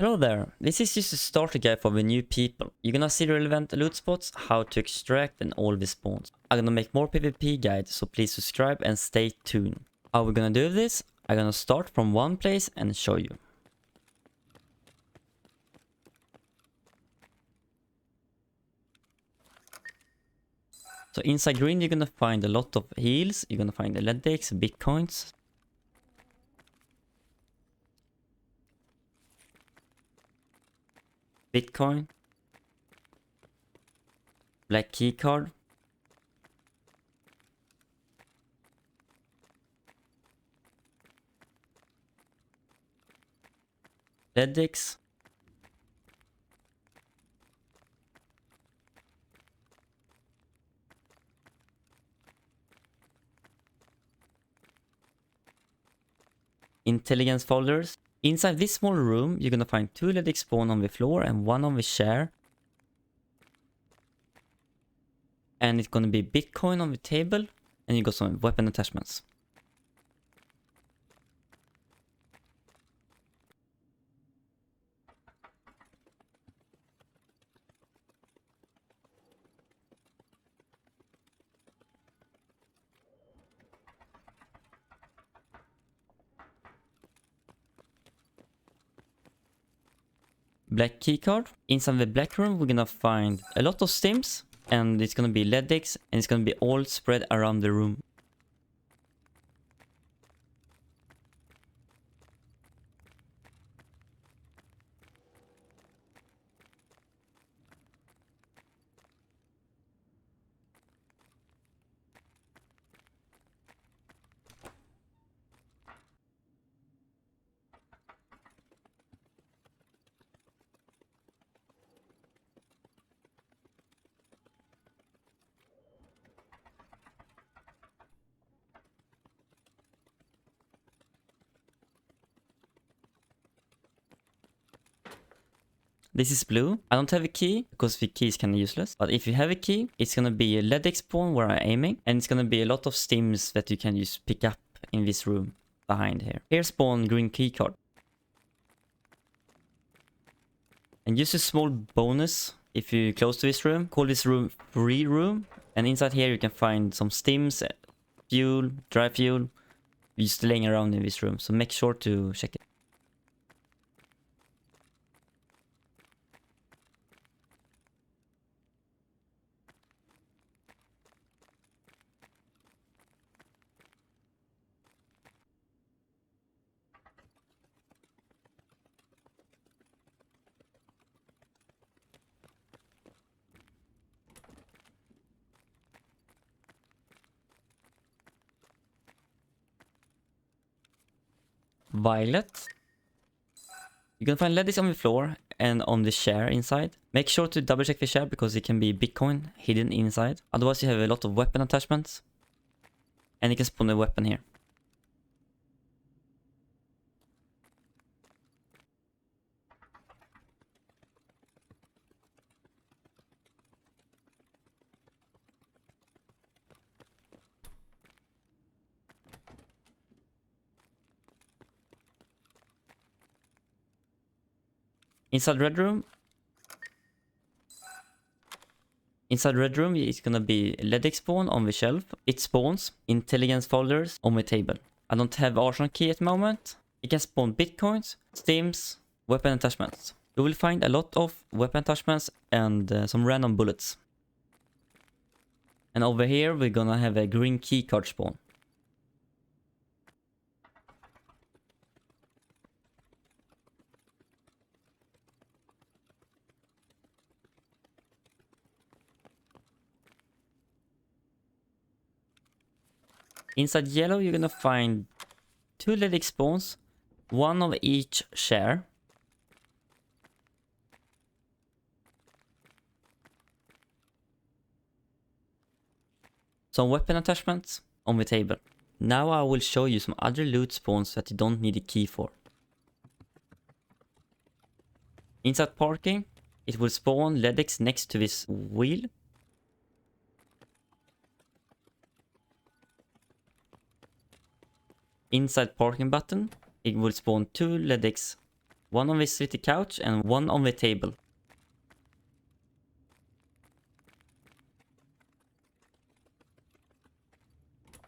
Hello there, this is just a starter guide for the new people. You're gonna see the relevant loot spots, how to extract and all the spawns. I'm gonna make more PvP guides, so please subscribe and stay tuned. How we're gonna do this? I'm gonna start from one place and show you. So inside green you're gonna find a lot of heals, you're gonna find the Ledx, bitcoins. Bitcoin. Black keycard. Ledx. Intelligence folders. Inside this small room, you're gonna find 2 Ledx spawn on the floor and 1 on the chair. And it's gonna be Bitcoin on the table, and you got some weapon attachments. Black keycard. Inside the black room, we're gonna find a lot of stims, and it's gonna be Ledx, and it's gonna be all spread around the room. This is blue. I don't have a key because the key is kind of useless. But if you have a key, it's gonna be a Ledx spawn where I'm aiming, and it's gonna be a lot of stims that you can just pick up in this room behind here. Here spawn green keycard. And just a small bonus, if you're close to this room, call this room free room. And inside here you can find some stims, fuel, dry fuel, just laying around in this room. So make sure to check it. Violet. You can find Ledx on the floor and on the chair inside. Make sure to double check the chair because it can be Bitcoin hidden inside. Otherwise you have a lot of weapon attachments. And you can spawn a weapon here. Inside red room. Inside red room, it's gonna be Ledx spawn on the shelf. It spawns intelligence folders on the table. I don't have arsenal key at the moment. It can spawn bitcoins, stims, weapon attachments. You will find a lot of weapon attachments and some random bullets. And over here, we're gonna have a green keycard spawn. Inside yellow, you're gonna find 2 Ledx spawns, 1 of each chair. Some weapon attachments on the table. Now I will show you some other loot spawns that you don't need a key for. Inside parking, it will spawn Ledx next to this wheel. Inside parking button, it will spawn 2 Ledx one on this city couch and one on the table.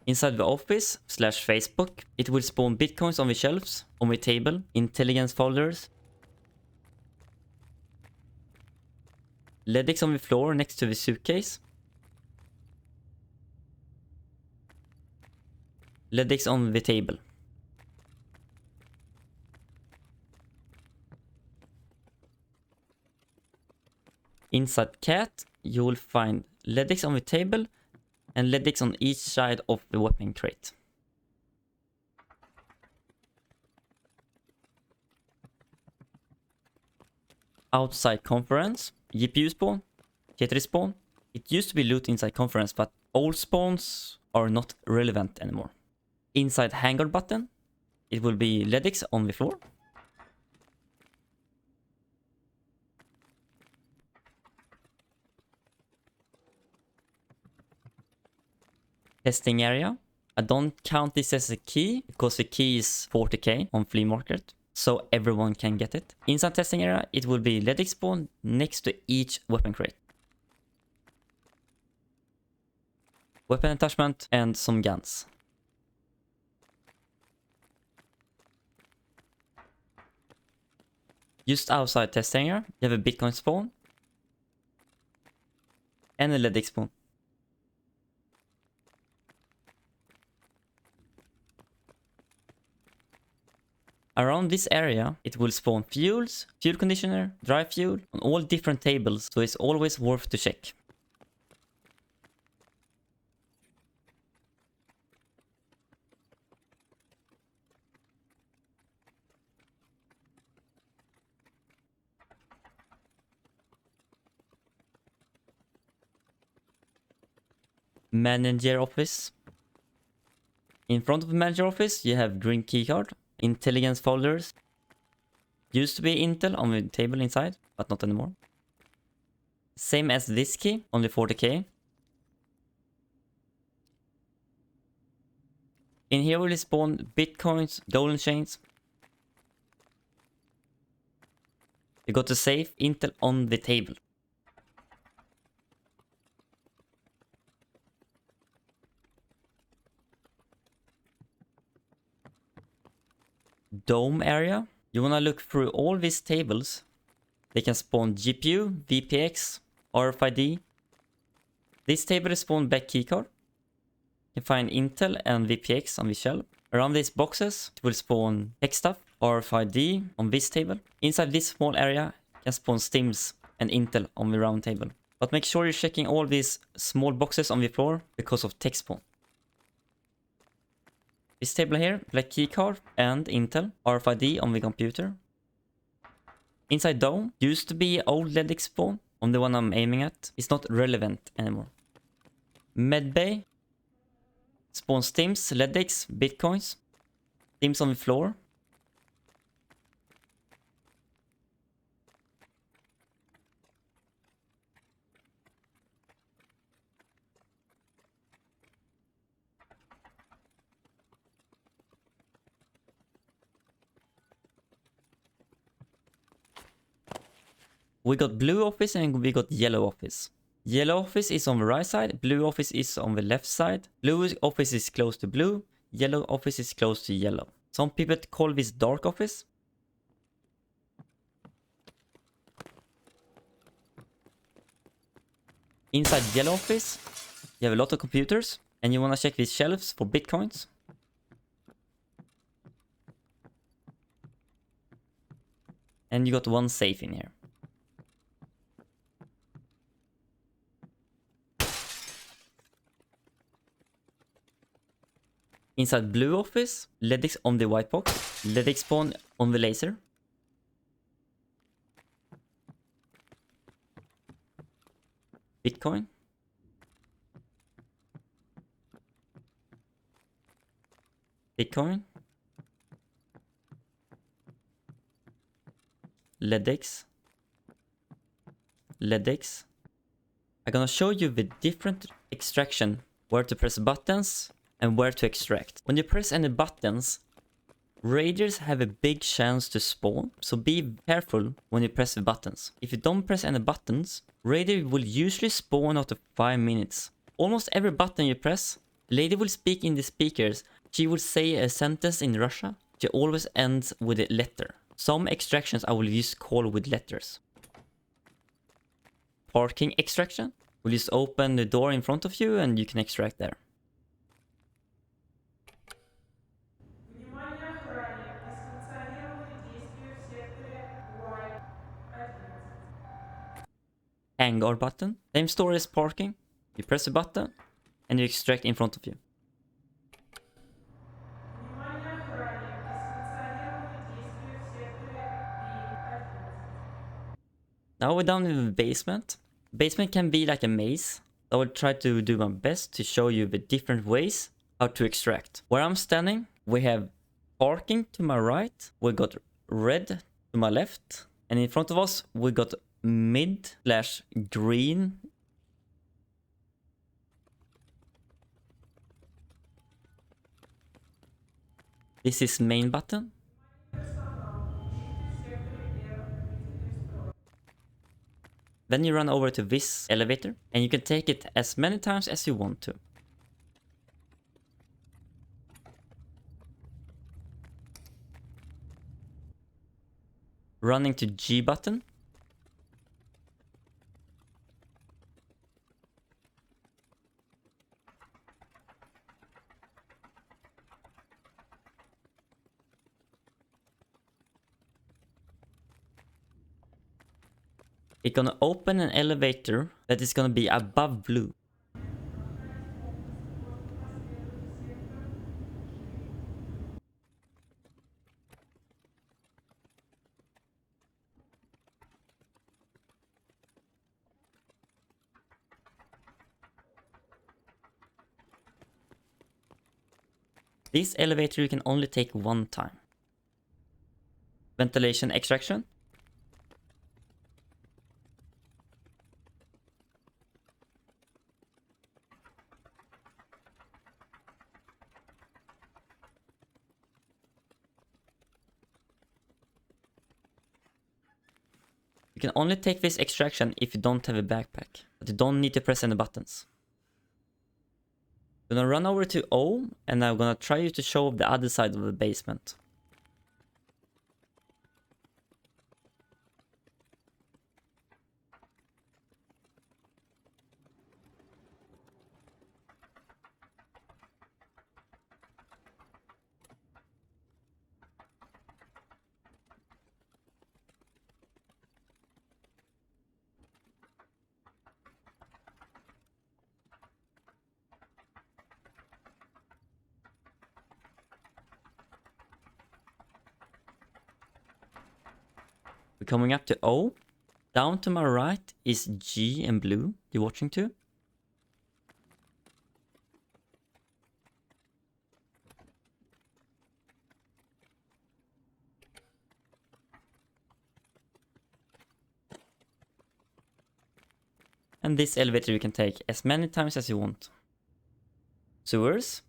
Inside the office / Facebook, it will spawn bitcoins on the shelves, on the table, intelligence folders. Ledx on the floor next to the suitcase. Ledx on the table. Inside cat, you will find Ledx on the table and Ledx on each side of the weapon crate. Outside conference, GPU spawn, Tetris spawn. It used to be loot inside conference, but old spawns are not relevant anymore. Inside hangar button, it will be Ledx on the floor. Testing area. I don't count this as a key because the key is 40k on flea market, so everyone can get it. Inside testing area, it will be Ledx spawn next to each weapon crate. Weapon attachment and some guns. Just outside testing area, you have a Bitcoin spawn and a Ledx spawn. Around this area, it will spawn fuels, fuel conditioner, dry fuel on all different tables, so it's always worth to check. Manager office. In front of the manager office, you have green keycard. Intelligence folders. Used to be Intel on the table inside, but not anymore. Same as this key, only 40k. In here will spawn bitcoins, golden chains. You got the safe Intel on the table. Dome area. You wanna look through all these tables. They can spawn GPU, VPX, RFID. This table is spawned back keycard. You can find Intel and VPX on this shelf. Around these boxes, it will spawn tech stuff, RFID on this table. Inside this small area, you can spawn Stims and Intel on the round table. But make sure you're checking all these small boxes on the floor because of tech spawn. This table here, black keycard and Intel, RFID on the computer. Inside Dome, used to be old Ledx spawn on the one I'm aiming at. It's not relevant anymore. Medbay, spawn Stims, Ledx, Bitcoins. Stims on the floor. We got blue office and we got yellow office. Yellow office is on the right side, blue office is on the left side. Blue office is close to blue, yellow office is close to yellow. Some people call this dark office. Inside yellow office, you have a lot of computers and you want to check these shelves for bitcoins. And you got one safe in here. Inside blue office, Ledx on the white box, Ledx spawn on the laser. Bitcoin. Bitcoin. Ledx. Ledx. I'm gonna show you the different extraction, where to press buttons and where to extract. When you press any buttons, Raiders have a big chance to spawn, so be careful when you press the buttons. If you don't press any buttons, Raider will usually spawn after 5 minutes. Almost every button you press, lady will speak in the speakers. She will say a sentence in Russia. She always ends with a letter. Some extractions I will just call with letters. Parking extraction. We'll just open the door in front of you and you can extract there. Hangar button. Same story as parking. You press a button and you extract in front of you. Now we're down in the basement. Basement can be like a maze. I will try to do my best to show you the different ways how to extract. Where I'm standing, we have parking to my right. We got red to my left. And in front of us, we got mid/green. This is main button. Then you run over to this elevator and you can take it as many times as you want to. Running to G button. It's gonna open an elevator that is gonna be above blue. This elevator you can only take one time. Ventilation extraction. You can only take this extraction if you don't have a backpack, but you don't need to press any buttons. I'm gonna run over to O, and I'm gonna try to show the other side of the basement. We're coming up to O. Down to my right is G and blue. You watching too? And this elevator you can take as many times as you want. Sewers.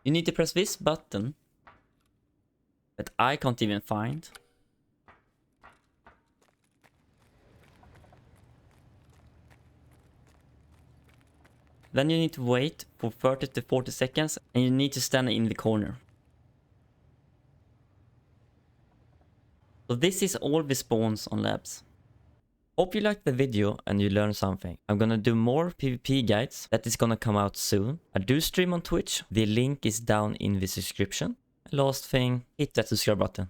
You need to press this button that I can't even find. Then you need to wait for 30 to 40 seconds and you need to stand in the corner. So this is all the spawns on labs. Hope you liked the video and you learned something. I'm gonna do more PvP guides that is gonna come out soon. I do stream on Twitch. The link is down in the description. Last thing, hit that subscribe button.